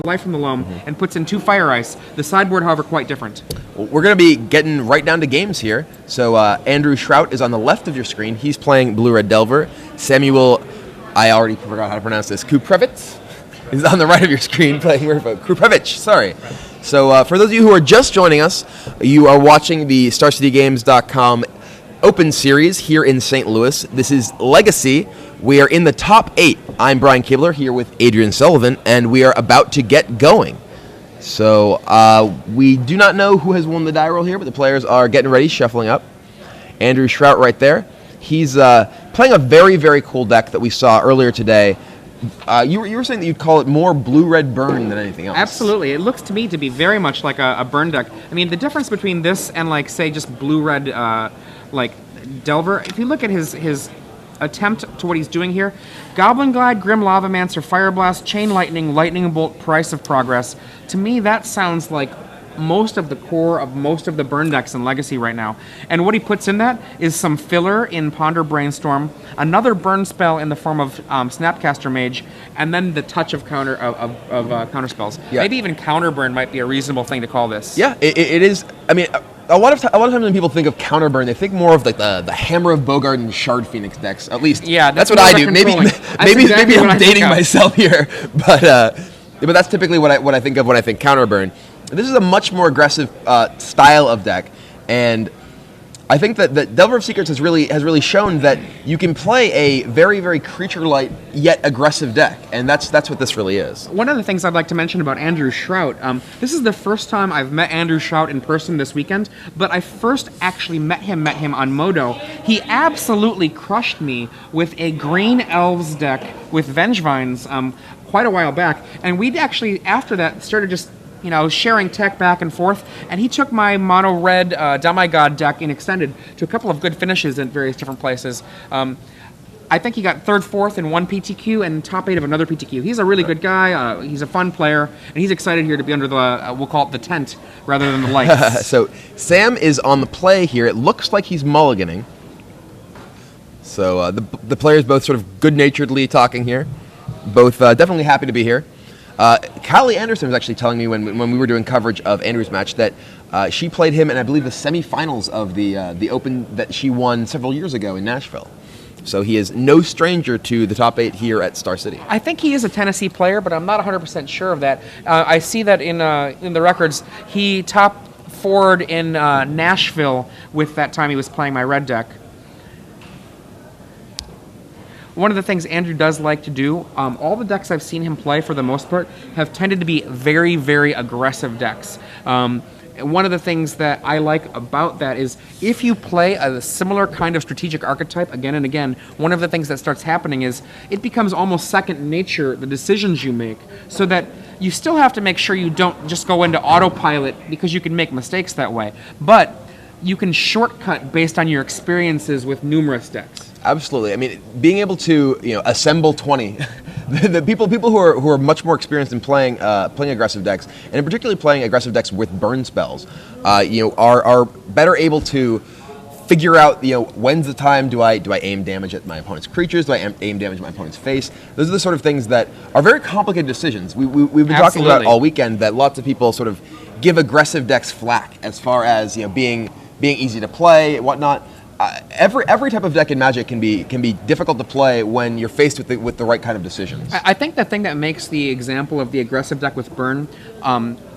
life from the loam and puts in 2 Fire Ice. The sideboard, however, quite different. Well, we're going to be getting right down to games here. So Andrew Shrout is on the left of your screen. He's playing Blue-Red Delver. Samuel, I already forgot how to pronounce this, Kuprewicz is on the right of your screen playing Kuprewicz, sorry. So for those of you who are just joining us, you are watching the StarCityGames.com Open Series here in St. Louis. This is Legacy. We are in the top 8. I'm Brian Kibler here with Adrian Sullivan, and we are about to get going. So we do not know who has won the die roll here, but the players are getting ready, shuffling up. Andrew Shrout right there. He's playing a very, very cool deck that we saw earlier today. You were saying that you'd call it more blue-red burn than anything else. Absolutely. It looks to me to be very much like a burn deck. I mean, the difference between this and, like, say, just blue-red, like, Delver, if you look at his attempt to what he's doing here, Goblin Glide, Grim Lavamancer, Fire Blast, Chain Lightning, Lightning Bolt, Price of Progress. To me, that sounds like most of the core of most of the burn decks in Legacy right now. And what he puts in that is some filler in Ponder Brainstorm, another burn spell in the form of Snapcaster Mage, and then the touch of counter spells. Yeah. Maybe even counter burn might be a reasonable thing to call this. Yeah, it is. I mean, a lot of times when people think of counter burn, they think more of like the Hammer of Bogard and Shard Phoenix decks. At least, yeah, that's what I do. Maybe I'm dating myself here, but that's typically what I think of when I think counter burn. This is a much more aggressive style of deck, and I think that Delver of Secrets has really shown that you can play a very, very creature-light yet aggressive deck, and that's what this really is. One of the things I'd like to mention about Andrew Shrout, this is the first time I've met Andrew Shrout in person this weekend, but I first actually met him on Modo. He absolutely crushed me with a Green Elves deck with Vengevines quite a while back, and we'd actually, after that, started just sharing tech back and forth, and he took my mono-red Demigod deck in Extended to a couple of good finishes in various different places. I think he got 3rd, 4th in one PTQ and top 8 of another PTQ. He's a really good guy. He's a fun player, and he's excited here to be under the, we'll call it the tent, rather than the lights. So Sam is on the play here. It looks like he's mulliganing. So the players both sort of good-naturedly talking here. Both definitely happy to be here. Callie Anderson was actually telling me when we were doing coverage of Andrew's match that she played him in, I believe, the semifinals of the Open that she won several years ago in Nashville. So he is no stranger to the top 8 here at Star City. I think he is a Tennessee player, but I'm not 100% sure of that. I see that in the records, he top 4'd in Nashville with that time he was playing my red deck. One of the things Andrew does like to do, all the decks I've seen him play for the most part have tended to be very, very aggressive decks. One of the things that I like about that is if you play a similar kind of strategic archetype again and again, one of the things that starts happening is it becomes almost second nature, the decisions you make, so that you still have to make sure you don't just go into autopilot because you can make mistakes that way. But you can shortcut based on your experiences with numerous decks. Absolutely. I mean, being able to assemble 20, the people who are much more experienced in playing aggressive decks, and particularly playing aggressive decks with burn spells, are better able to figure out when's the time. Do I aim damage at my opponent's creatures? Do I aim damage at my opponent's face? Those are the sort of things that are very complicated decisions. We've been talking about all weekend that lots of people sort of give aggressive decks flack as far as being easy to play and whatnot. Every type of deck in Magic can be difficult to play when you're faced with the right kind of decisions. I think the thing that makes the example of the aggressive deck with burn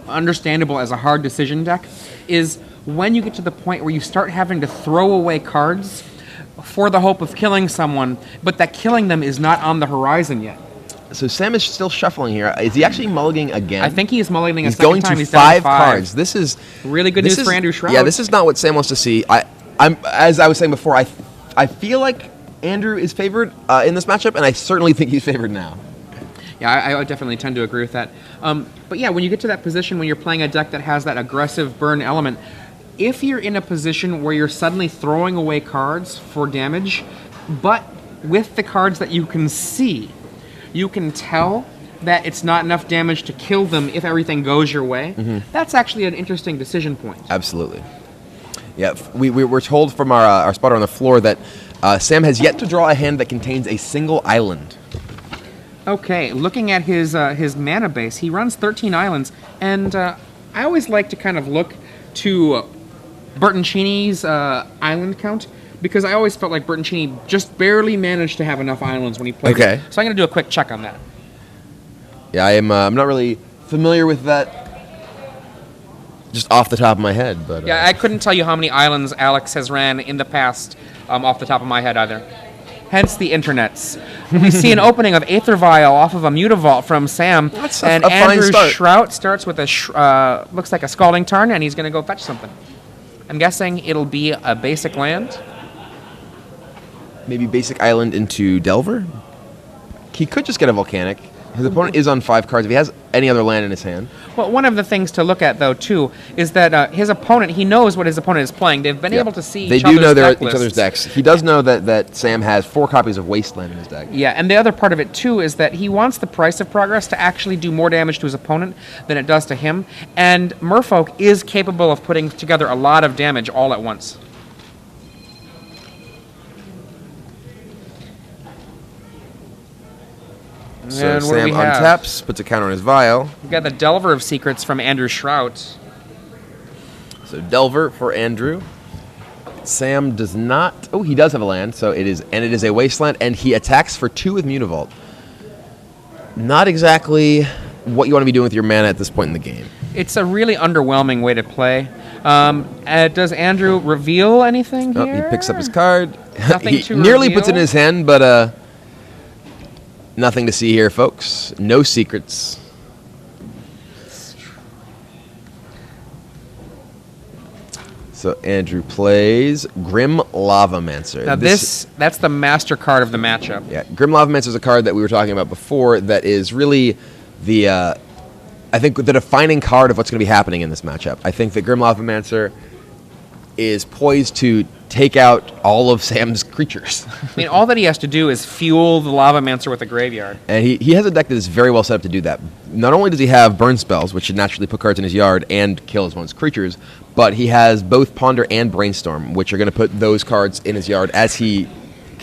understandable as a hard decision deck is when you get to the point where you start having to throw away cards for the hope of killing someone, but that killing them is not on the horizon yet. So Sam is still shuffling here. Is he actually mulliganing again? I think he's mulliganing a second time. He's going to 5 cards. This is really good news for Andrew Shrout. Yeah, this is not what Sam wants to see. As I was saying before, I feel like Andrew is favored in this matchup, and I certainly think he's favored now. Yeah, I definitely tend to agree with that. But yeah, when you get to that position when you're playing a deck that has that aggressive burn element, if you're in a position where you're suddenly throwing away cards for damage, but with the cards that you can see, you can tell that it's not enough damage to kill them if everything goes your way, that's actually an interesting decision point. Absolutely. Yeah, we were told from our spotter on the floor that Sam has yet to draw a hand that contains a single island. Okay, looking at his mana base, he runs 13 islands, and I always like to kind of look to Bertoncini's island count, because I always felt like Bertoncini just barely managed to have enough islands when he played. Okay. So I'm going to do a quick check on that. Yeah, I'm not really familiar with that just off the top of my head. But Yeah, I couldn't tell you how many islands Alex has ran in the past off the top of my head either. Hence the internets. We see an opening of Aether Vial off of a Mutavault from Sam. That's and a fine Andrew start. Shrout starts with a, looks like a Scalding Tarn, and he's going to go fetch something. I'm guessing it'll be a basic land. Maybe basic island into Delver? He could just get a volcanic. His opponent is on 5 cards if he has any other land in his hand. Well, one of the things to look at, though, too, is that his opponent, he knows what his opponent is playing. They've been able to see They each do other's know deck each other's lists. decks. He does know that Sam has 4 copies of Wasteland in his deck. Yeah, and the other part of it, too, is that he wants the Price of Progress to actually do more damage to his opponent than it does to him. And Merfolk is capable of putting together a lot of damage all at once. So And what do Sam we have? untaps, puts a counter on his vial. We've got the Delver of Secrets from Andrew Shrout. So Delver for Andrew. Sam does not. Oh, he does have a land. So it is a Wasteland, and he attacks for 2 with Mutavault. Not exactly what you want to be doing with your mana at this point in the game. It's a really underwhelming way to play. Does Andrew reveal anything here? Oh, he picks up his card. Nothing He to nearly puts it in reveal? his hand, but nothing to see here, folks. No secrets. So Andrew plays Grim Lavamancer. Now that's the master card of the matchup. Yeah, Grim Lavamancer is a card that we were talking about before that is really the, I think, the defining card of what's going to be happening in this matchup. I think that Grim Lavamancer is poised to take out all of Sam's creatures. I mean, all that he has to do is fuel the Lavamancer with a graveyard. And he has a deck that is very well set up to do that. Not only does he have burn spells, which should naturally put cards in his yard and kill his opponent's creatures, but he has both Ponder and Brainstorm, which are going to put those cards in his yard as he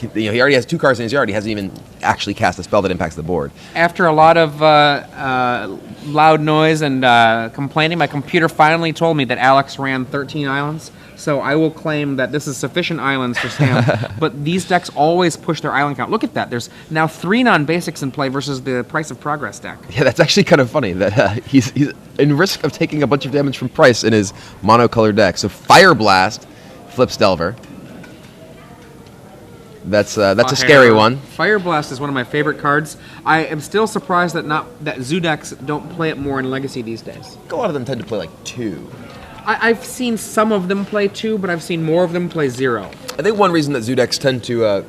already has 2 cards in his yard. He hasn't even actually cast a spell that impacts the board. After a lot of loud noise and complaining, my computer finally told me that Alex ran 13 islands. So I will claim that this is sufficient islands for Sam. But these decks always push their island count. Look at that. There's now 3 non-basics in play versus the Price of Progress deck. Yeah, that's actually kind of funny that he's in risk of taking a bunch of damage from Price in his monocolor deck. So Fire Blast flips Delver. That's a scary one. Fire Blast is one of my favorite cards. I am still surprised that Zoo decks don't play it more in Legacy these days. A lot of them tend to play like 2. I've seen some of them play 2, but I've seen more of them play 0. I think one reason that Zoo decks tend to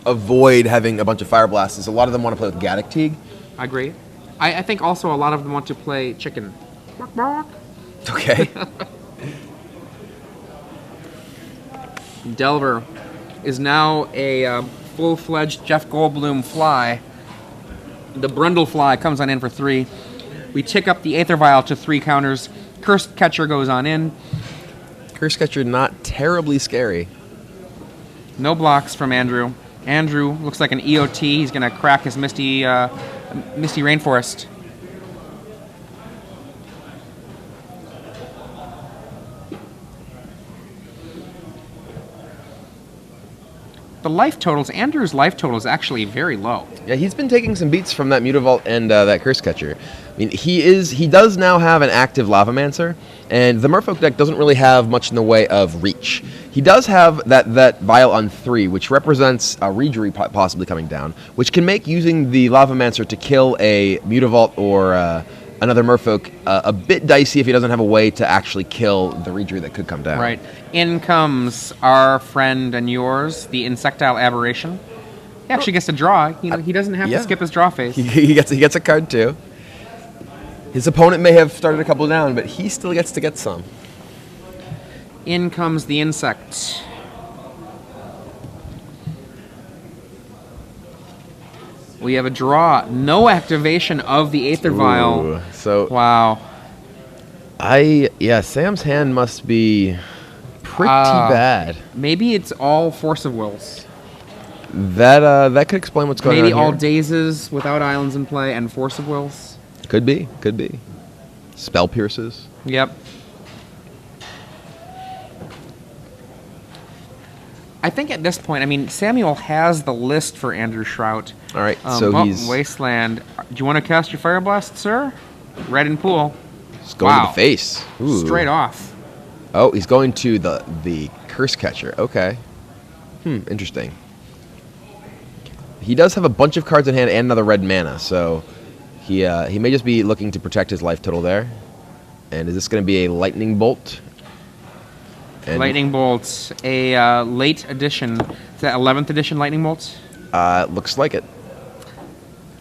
avoid having a bunch of Fire Blasts is a lot of them want to play with Gaddock Teague. I agree. I think also a lot of them want to play chicken. Bark, bark. Okay. Delver is now a full-fledged Jeff Goldblum fly. The Brundle fly comes on in for 3. We tick up the Aether Vial to 3 counters. Curse Catcher goes on in. Curse Catcher not terribly scary. No blocks from Andrew. Andrew looks like an EOT. He's going to crack his Misty Rainforest. The life totals, Andrew's life total is actually very low. Yeah, he's been taking some beats from that Mutavault and that Curse Catcher. I mean, he does now have an active Lavamancer, and the Merfolk deck doesn't really have much in the way of reach. He does have that Vial on 3, which represents a Reejerey possibly coming down, which can make using the Lavamancer to kill a Mutavault or another Merfolk a bit dicey if he doesn't have a way to actually kill the Reejerey that could come down. Right. In comes our friend and yours, the Insectile Aberration. He actually gets to draw. He doesn't have to skip his draw phase. He gets a card too. His opponent may have started a couple down, but he still gets to get some. In comes the insect. We have a draw. No activation of the Aether Vial. Ooh, so Wow. Sam's hand must be pretty bad. Maybe it's all Force of Wills. That could explain what's going Maybe on all here. dazes without islands in play and Force of Wills. Could be. Spell pierces. Yep. I think at this point, I mean, Samuel has the list for Andrew Shrout. All right, so he's Wasteland. Do you want to cast your Fire Blast, sir? Red and pool. He's going to the face. Ooh. Straight off. Oh, he's going to the Curse Catcher. Okay. Interesting. He does have a bunch of cards in hand and another red mana, so he may just be looking to protect his life total there. And is this going to be a Lightning Bolt? And Lightning Bolt, a late edition. Is that 11th edition Lightning Bolt? looks like it.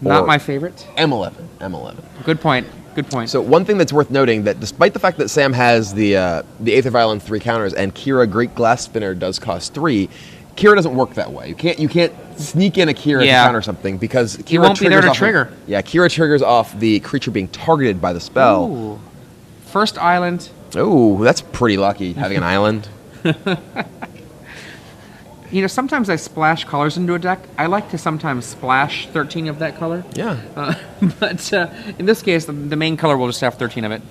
Not Or my favorite. M11. Good point. So one thing that's worth noting that despite the fact that Sam has the Aether Vial and 3 counters and Kira Great Glass Spinner does cost 3, Kira doesn't work that way. You can't sneak in a Kira to counter something because Kira he won't be there to trigger. Kira triggers off the creature being targeted by the spell. Ooh. First island. Oh, that's pretty lucky having an island. You know, sometimes I splash colors into a deck. I like to sometimes splash 13 of that color. Yeah. But in this case, the main color will just have 13 of it.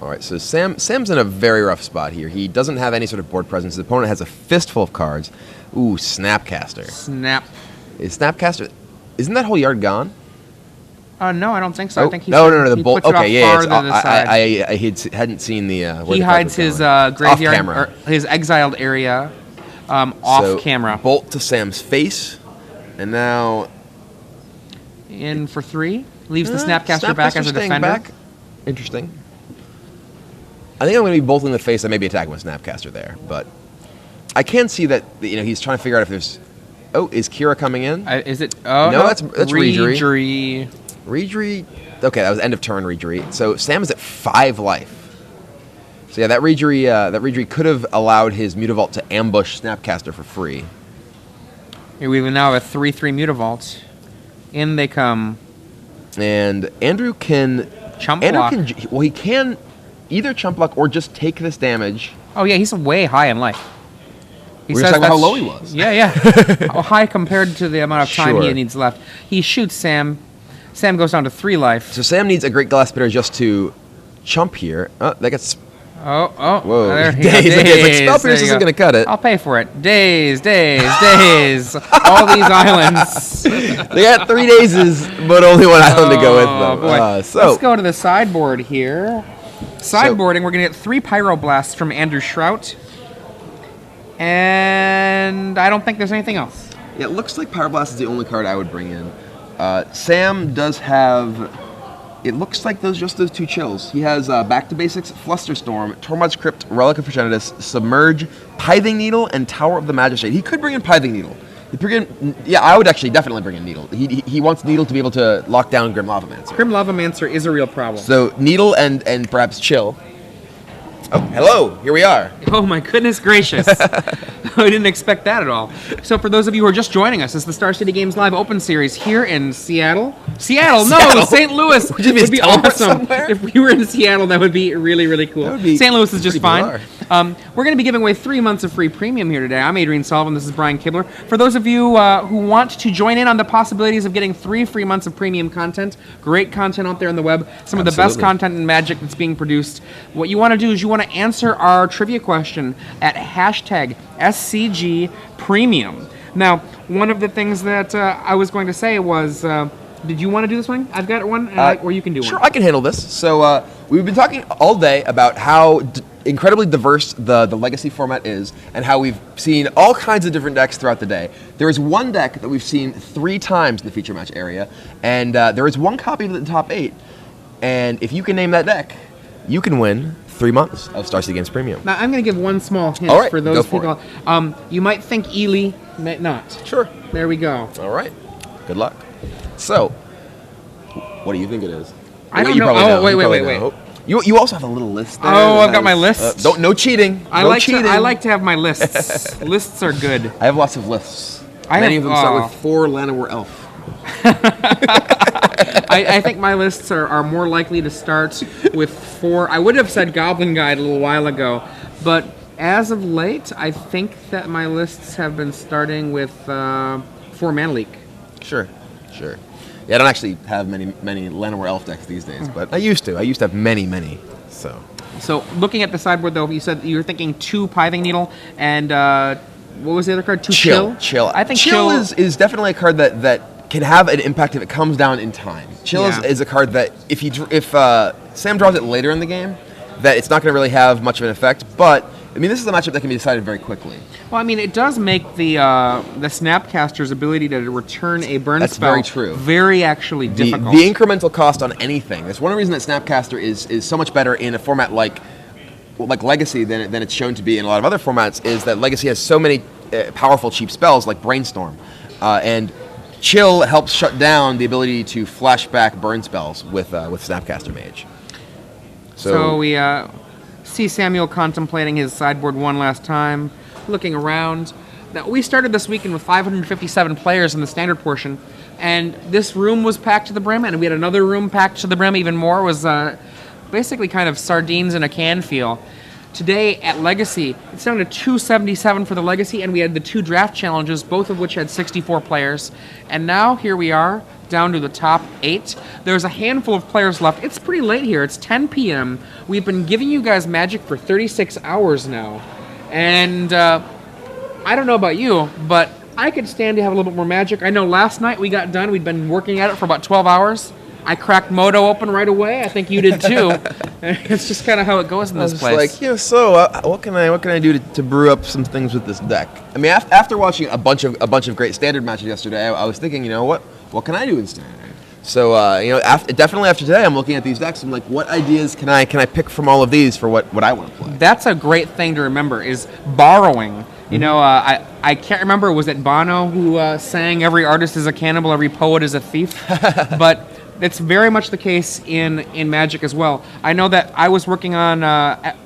All right, so Sam's in a very rough spot here. He doesn't have any sort of board presence. His opponent has a fistful of cards. Ooh, Snapcaster. Snap. Is Snapcaster... Isn't that whole yard gone? No, I don't think so. Oh, I think no, the he bolt. puts it Okay, off yeah, farther to the side. I hadn't seen the. Where He the card hides was his going. graveyard, Off camera. or his exiled area, off So, camera. Bolt to Sam's face, and now In for 3. Leaves the Snapcaster back as a staying defender. back. Interesting. I think I'm going to be bolting the face. I may be attacking with Snapcaster there, but I can see that he's trying to figure out if there's. Oh, is Kira coming in? Is it? Oh No, that's Reedry. Reedry. Okay, that was end of turn Reedry. So Sam is at 5 life. So yeah, that Reedry could have allowed his Mutavault to ambush Snapcaster for free. Here we now have a 3/3 Mutavault. In they come. And Andrew can Chump block. He can either chump block or just take this damage. Oh yeah, he's way high in life. We were talking about how low he was. Yeah. How high compared to the amount of time he Sure. needs left. He shoots Sam. Sam goes down to 3 life. So Sam needs a Great Glass Spitter just to chump here. That gets... Oh. Whoa. There you go. Daze. It's like Spell There Pierce you isn't go. going to cut it. I'll pay for it. Daze. All these islands. They got 3 dazes, but only 1 island to go with them. Boy. So Let's go to the sideboard here. Sideboarding, we're going to get 3 Pyroblasts from Andrew Shrout. And I don't think there's anything else. Yeah, it looks like Pyroblast is the only card I would bring in. Sam does have... It looks like those 2 chills. He has Back to Basics, Flusterstorm, Tormod's Crypt, Relic of Progenitus, Submerge, Pithing Needle, and Tower of the Magistrate. He could bring in Pithing Needle. I would actually definitely bring in Needle. He wants Needle to be able to lock down Grim Lavamancer. Grim Lavamancer is a real problem. So Needle and perhaps Chill. Oh, hello. Here we are. Oh my goodness gracious. I didn't expect that at all. So for those of you who are just joining us, it's the Star City Games Live Open Series here in Seattle. No, St. Louis would be awesome. Somewhere? If we were in Seattle, that would be really, really cool. St. Louis is just fine. We're going to be giving away 3 months of free premium here today. I'm Adrian Sullivan. This is Brian Kibler. For those of you who want to join in on the possibilities of getting 3 free months of premium content, great content out there on the web, some of the best content in Magic that's being produced, what you want to do is you want to answer our trivia question at hashtag SCG Premium. Now, one of the things that I was going to say was, did you want to do this one? I've got one, or you can do one. Sure, I can handle this. So we've been talking all day about how incredibly diverse the Legacy format is and how we've seen all kinds of different decks throughout the day. There is one deck that we've seen 3 times in the feature match area, and there is 1 copy of the top 8. And if you can name that deck, you can win 3 months of Star City Games Premium. Now, I'm going to give one small hint All right, for those go for people. You might think Ely, might not. Sure. There we go. All right. Good luck. So, what do you think it is? I don't You know. probably Oh, know. wait, You wait, probably wait, know. You also have a little list there. Oh, I've that got my is- list. No cheating. I No like cheating. to have my lists. Lists are good. I have lots of lists. I Many have- of them start oh. with 4 Llanowar Elf. I think my lists are more likely to start with 4. I would have said Goblin Guide a little while ago, but As of late, I think that my lists have been starting with 4-mana leak. Sure. Yeah, I don't actually have many Llanowar Elf decks these days, but I used to. I used to have many. So looking at the sideboard, though, you said you were thinking 2 Pithing Needle and what was the other card? 2 Chill? I think Chill is definitely a card that can have an impact if it comes down in time. Chill is a card that if Sam draws it later in the game, that it's not going to really have much of an effect, but I mean, this is a matchup that can be decided very quickly. Well, I mean, it does make the Snapcaster's ability to return a burn spell very true. Very actually difficult. The incremental cost on anything. That's one reason that Snapcaster is so much better in a format like Legacy than it's shown to be in a lot of other formats, is that Legacy has so many powerful cheap spells like Brainstorm. And Chill helps shut down the ability to flashback burn spells with Snapcaster Mage. So we see Samuel contemplating his sideboard one last time, looking around. Now, we started this weekend with 557 players in the standard portion, and this room was packed to the brim, and we had another room packed to the brim even more. It was basically kind of sardines in a can feel. Today at Legacy, it's down to 277 for the Legacy, and we had the 2 draft challenges, both of which had 64 players. And now here we are, down to the top 8. There's a handful of players left. It's pretty late here. It's 10 p.m. We've been giving you guys Magic for 36 hours now. And I don't know about you, but I could stand to have a little bit more Magic. I know last night we got done. We'd been working at it for about 12 hours. I cracked Moto open right away. I think you did too. It's just kind of how it goes in this place. What can I do to brew up some things with this deck? I mean, after watching a bunch of great standard matches yesterday, I was thinking, what can I do in standard? So definitely after today, I'm looking at these decks. I'm like, what ideas can I pick from all of these for what I want to play? That's a great thing to remember, is borrowing. You know, I can't remember, was it Bono who sang "Every artist is a cannibal, every poet is a thief"? But it's very much the case in Magic as well. I know that I was working on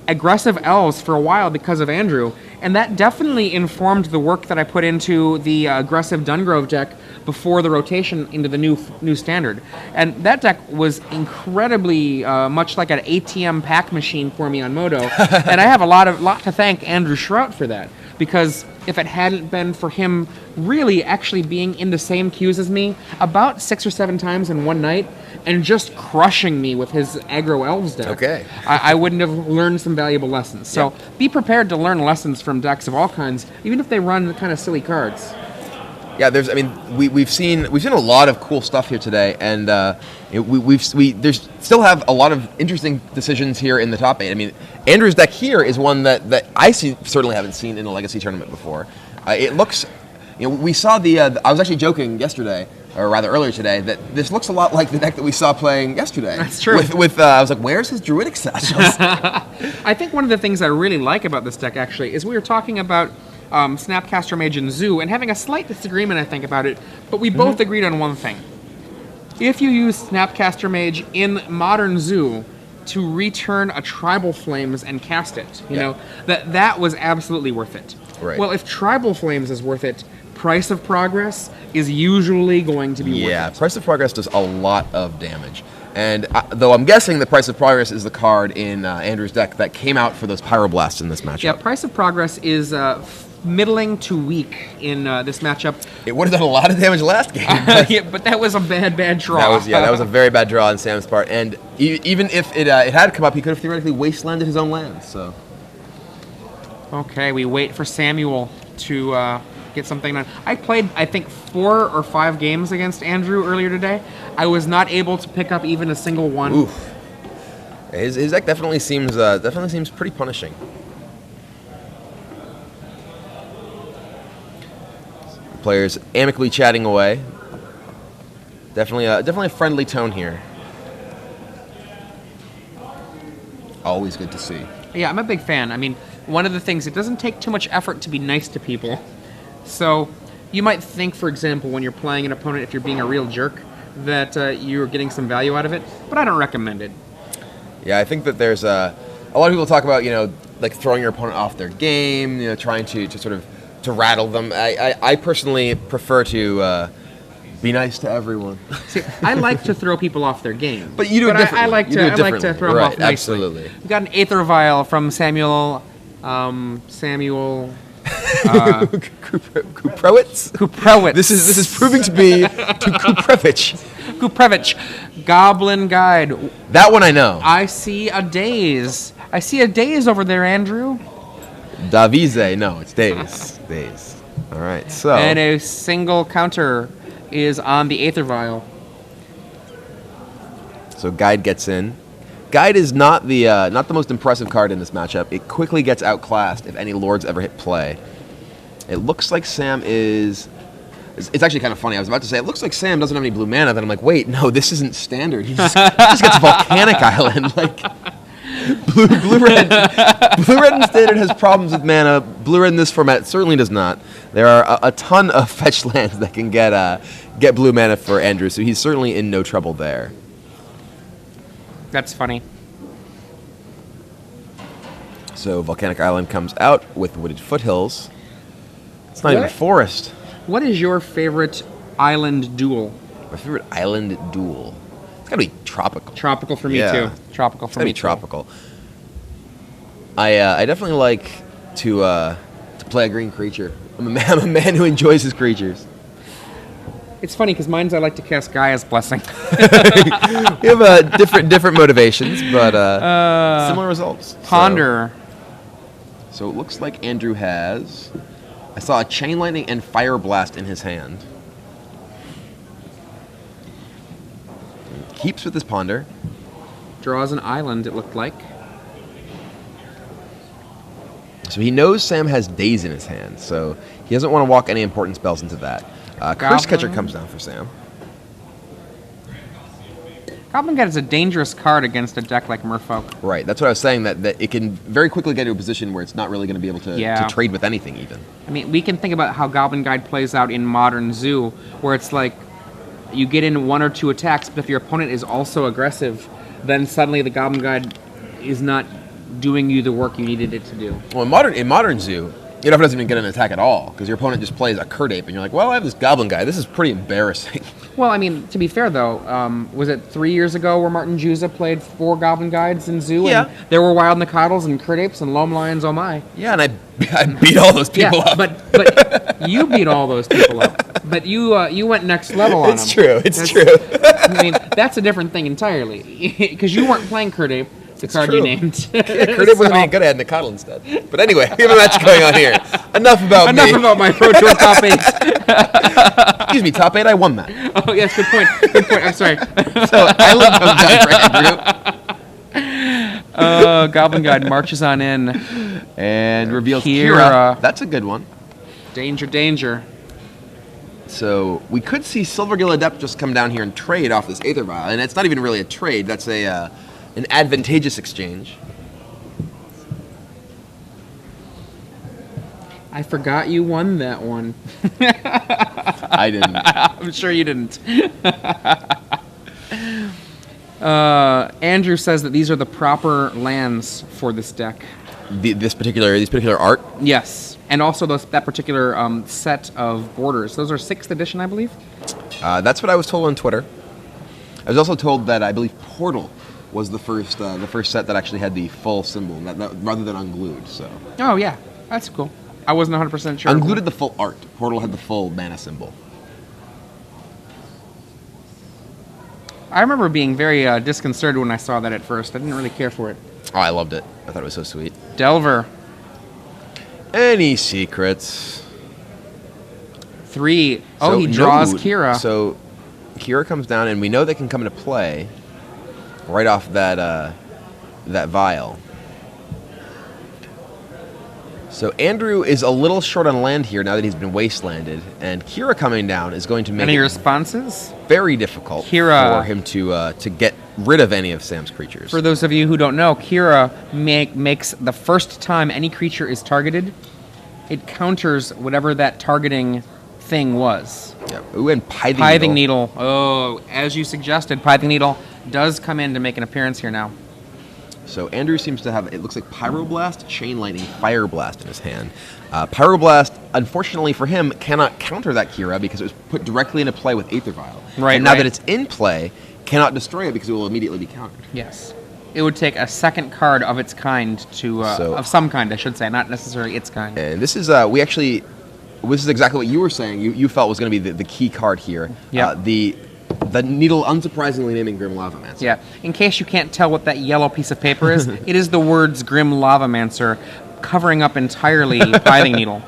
aggressive elves for a while because of Andrew, and that definitely informed the work that I put into the aggressive Dungrove deck before the rotation into the new standard. And that deck was incredibly much like an ATM pack machine for me on Modo, and I have a lot to thank Andrew Shrout for that, because if it hadn't been for him really actually being in the same queues as me about 6 or 7 times in one night and just crushing me with his aggro elves deck, I wouldn't have learned some valuable lessons. So be prepared to learn lessons from decks of all kinds, even if they run kind of silly cards. Yeah, we've seen a lot of cool stuff here today, and there's still have a lot of interesting decisions here in the top 8. I mean, Andrew's deck here is one that I certainly haven't seen in a Legacy tournament before. It looks, we saw I was actually joking yesterday, or rather earlier today, that this looks a lot like the deck that we saw playing yesterday. That's true. I was like, where's his Druidic Satchels? I think one of the things I really like about this deck actually is we were talking about Snapcaster Mage and Zoo, and having a slight disagreement, I think, about it, but we both agreed on one thing. If you use Snapcaster Mage in Modern Zoo to return a Tribal Flames and cast it, you know, that was absolutely worth it. Right. Well, if Tribal Flames is worth it, Price of Progress is usually going to be worth it. Yeah, Price of Progress does a lot of damage. And though I'm guessing the Price of Progress is the card in Andrew's deck that came out for those Pyroblasts in this matchup. Yeah, Price of Progress is middling to weak in this matchup. It would have done a lot of damage last game. Yeah, but that was a bad draw. That was a very bad draw on Sam's part. And even if it had come up, he could have theoretically wastelanded his own lands. So. Okay, we wait for Samuel to get something done. I played, I think, 4 or 5 games against Andrew earlier today. I was not able to pick up even a single one. Oof. His deck definitely seems pretty punishing. Players amicably chatting away. Definitely a friendly tone here. Always good to see. Yeah, I'm a big fan. I mean, one of the things, it doesn't take too much effort to be nice to people. So you might think, for example, when you're playing an opponent, if you're being a real jerk, that you're getting some value out of it, but I don't recommend it. Yeah, I think that there's a lot of people talk about, like throwing your opponent off their game, trying to sort of to rattle them. I personally prefer to be nice to everyone. See, I like to throw people off their game. But you do it differently. I like to throw them off nicely. Absolutely. We got an Aether Vial from Samuel. Samuel. Kuprewicz? Kuprewicz. This is proving to be to Kuprewicz. Kuprewicz. Goblin Guide. That one I know. I see a daze. I see a daze over there, Andrew. Davize. No, it's days. Days. All right, so. And a single counter is on the Aether Vial. So Guide gets in. Guide is not the most impressive card in this matchup. It quickly gets outclassed if any Lords ever hit play. It looks like Sam is... It's actually kind of funny. I was about to say, it looks like Sam doesn't have any blue mana. Then I'm like, wait, no, this isn't standard. He just gets Volcanic Island. Like, blue-red in standard has problems with mana. Blue-red in this format certainly does not. There are a ton of fetch lands that can get blue mana for Andrew, so he's certainly in no trouble there. That's funny. So Volcanic Island comes out with Wooded Foothills. It's not even a forest. What is your favorite island duel? My favorite island duel. It's gotta be tropical. Tropical for me too. Tropical for me too. Tropical. I definitely like to play a green creature. I'm a man who enjoys his creatures. It's funny because mine's I like to cast Gaia's Blessing. We have different motivations, but similar results. Ponder. So it looks like Andrew has... I saw a Chain Lightning and Fire Blast in his hand. Keeps with his Ponder. Draws an island, it looked like. So he knows Sam has Daze in his hand, so he doesn't want to walk any important spells into that. Curse Catcher comes down for Sam. Goblin Guide is a dangerous card against a deck like Merfolk. Right, that's what I was saying, that it can very quickly get to a position where it's not really going to be able to trade with anything even. I mean, we can think about how Goblin Guide plays out in Modern Zoo, where it's like you get in 1 or 2 attacks, but if your opponent is also aggressive, then suddenly the Goblin Guide is not doing you the work you needed it to do. Well, in Modern Zoo, you don't even get an attack at all, because your opponent just plays a Curd Ape, and you're like, well, I have this Goblin Guy. This is pretty embarrassing. Well, I mean, to be fair, though, was it 3 years ago where Martin Juza played 4 Goblin Guides in Zoo? Yeah. And there were Wild Nicodles and Curd Apes and Loam Lions, oh my. Yeah, and I beat all those people up. But you beat all those people up. But you went next level on them. It's true. It's true. I mean, that's a different thing entirely. Because you weren't playing Curd Ape. The card you named. Yeah, Curd Ape wasn't any good. I had Nicodle instead. But anyway, we have a match going on here. Enough about me. Enough about my Pro Tour top 8. Excuse me, top 8, I won that. Oh, yes, good point. Good point. I'm sorry. So, Island comes down for Andrew. Goblin Guide marches on in. And reveals Kira. That's a good one. Danger, danger. So, we could see Silvergill Adept just come down here and trade off this Aether Vial. And it's not even really a trade. That's an advantageous exchange. I forgot you won that one. I didn't. I'm sure you didn't. Andrew says that these are the proper lands for this deck. These particular art? Yes. And also that particular set of borders. Those are 6th edition, I believe? That's what I was told on Twitter. I was also told that I believe Portal was the first set that actually had the full symbol, rather than unglued. So. Oh yeah, that's cool. I wasn't 100% sure. Unglued had the full art. Portal had the full mana symbol. I remember being very disconcerted when I saw that at first. I didn't really care for it. Oh, I loved it. I thought it was so sweet. Delver. Any secrets? 3. Oh, he draws Kira. So Kira comes down, and we know they can come into play right off that vial. So Andrew is a little short on land here now that he's been wastelanded, and Kira coming down is going to make any responses? Very difficult for him to get rid of any of Sam's creatures. For those of you who don't know, Kira makes the first time any creature is targeted, it counters whatever that targeting thing was. Yeah. Ooh, and Pithing Needle. Oh, as you suggested, Pithing Needle does come in to make an appearance here now. So Andrew seems to have, it looks like Pyroblast, Chain Lightning, Fire Blast in his hand. Pyroblast, unfortunately for him, cannot counter that Kira because it was put directly into play with Aether Vial. Right. And now that it's in play, cannot destroy it because it will immediately be countered. Yes. It would take a second card of its kind to of some kind, I should say, not necessarily its kind. And this is this is exactly what you were saying. You felt was going to be the key card here. Yeah. The needle, unsurprisingly naming Grim Lavamancer. Yeah. In case you can't tell what that yellow piece of paper is, it is the words Grim Lavamancer covering up entirely Pithing Needle.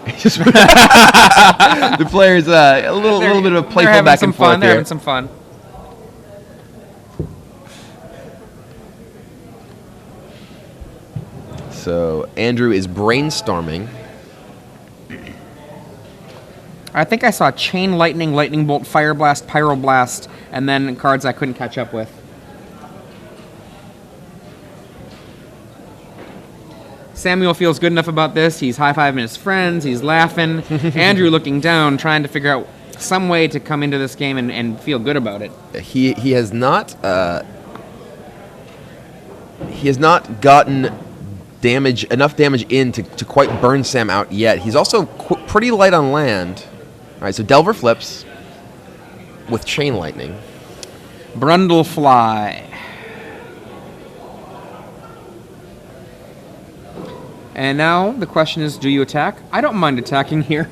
The players a little bit of playful back and forth. They're having some fun. So Andrew is brainstorming. I think I saw Chain Lightning, Lightning Bolt, Fire Blast, Pyroblast, and then cards I couldn't catch up with. Samuel feels good enough about this. He's high-fiving his friends. He's laughing. Andrew looking down, trying to figure out some way to come into this game and feel good about it. He has not gotten enough damage in to quite burn Sam out yet. He's also pretty light on land. All right, so Delver flips with Chain Lightning. Brundlefly. And now the question is, do you attack? I don't mind attacking here.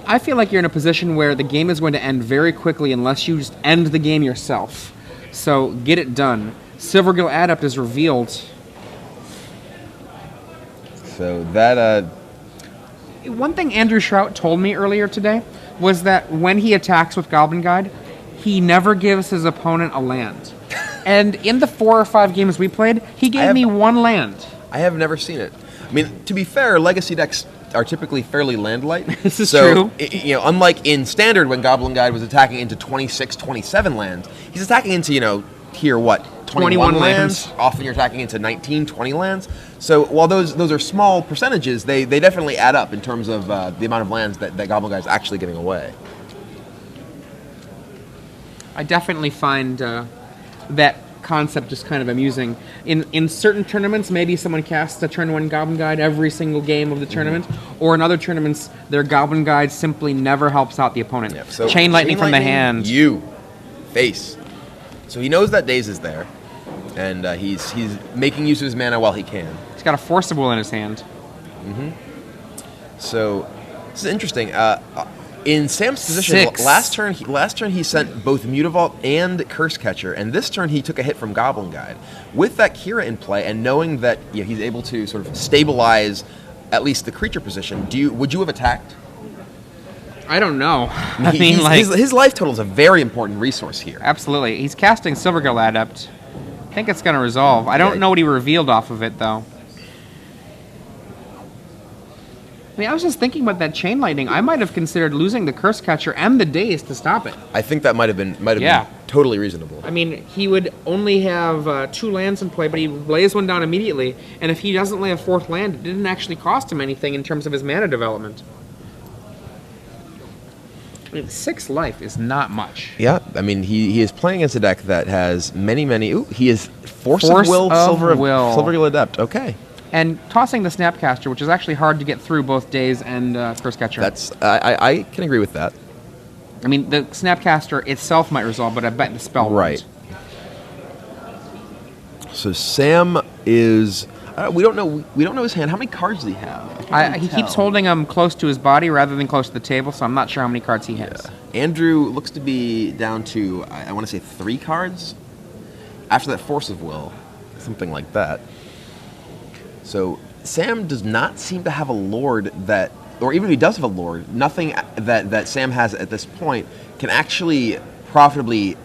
I feel like you're in a position where the game is going to end very quickly unless you just end the game yourself. So get it done. Silvergill Adept is revealed. So that One thing Andrew Shrout told me earlier today was that when he attacks with Goblin Guide, he never gives his opponent a land. And in the 4 or 5 games we played, he gave me 1 land. I have never seen it. I mean, to be fair, Legacy decks are typically fairly land light. This is true. Unlike in Standard when Goblin Guide was attacking into 26, 27 lands, he's attacking into, here, what, 21 lands? Often you're attacking into 19, 20 lands. So while those are small percentages, they definitely add up in terms of the amount of lands that Goblin Guide is actually giving away. I definitely find that concept just kind of amusing. In certain tournaments, maybe someone casts a turn 1 Goblin Guide every single game of the tournament, or in other tournaments, their Goblin Guide simply never helps out the opponent. Yep. So Chain Lightning from the hand. Face. So he knows that Daze is there, and he's making use of his mana while he can. He's got a Force of Will in his hand. So this is interesting. In Sam's position, 6. last turn he sent both Mutavault and Curse Catcher, and this turn he took a hit from Goblin Guide. With that Kira in play, and knowing that he's able to sort of stabilize at least the creature position, would you have attacked? I don't know. His life total is a very important resource here. Absolutely. He's casting Silvergill Adept. I think it's going to resolve. I don't know what he revealed off of it, though. I mean, I was just thinking about that Chain Lightning. I might have considered losing the Curse Catcher and the Daze to stop it. I think that might have been totally reasonable. I mean, he would only have 2 lands in play, but he lays one down immediately. And if he doesn't lay a 4th land, it didn't actually cost him anything in terms of his mana development. I mean, 6 life is not much. Yeah, I mean, he is playing against a deck that has many. Ooh, he is Force of Will, Silvergill Adept. Okay. And tossing the Snapcaster, which is actually hard to get through both Daze and Curse Catcher. I can agree with that. I mean, the Snapcaster itself might resolve, but I bet the spell won't. So Sam is... we don't know his hand. How many cards does he have? He keeps holding them close to his body rather than close to the table, so I'm not sure how many cards he has. Andrew looks to be down to, I want to say 3 cards. After that Force of Will, something like that. So Sam does not seem to have a Lord that, or even if he does have a Lord, nothing that Sam has at this point can actually profitably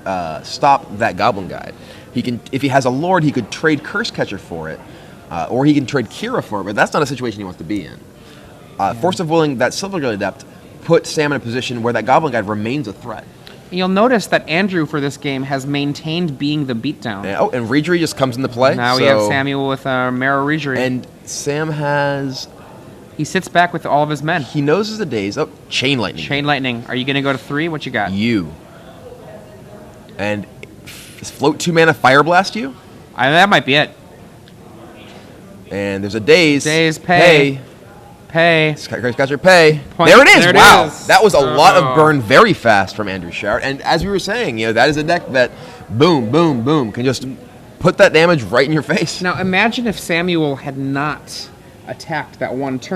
stop that Goblin Guide. He can, if he has a Lord, he could trade Curse Catcher for it. Or he can trade Kira for it, but that's not a situation he wants to be in. Force of Willing, that Silvergill Adept, put Sam in a position where that Goblin Guide remains a threat. You'll notice that Andrew, for this game, has maintained being the beatdown. And Reejerey just comes into play. Now we have Samuel with Marrow Reejerey. And Sam has... He sits back with all of his men. He knows his Daze. Oh, Chain Lightning. Chain Lightning. Are you going to go to 3? What you got? And does Float 2 mana Fire Blast you? That might be it. And there's a Daze. Daze, pay. Scotcher, pay. Point. There it is. There Wow. it is. That was a lot of burn very fast from Andrew Shrout. And as we were saying, that is a deck that boom, boom, boom, can just put that damage right in your face. Now imagine if Samuel had not attacked that one turn.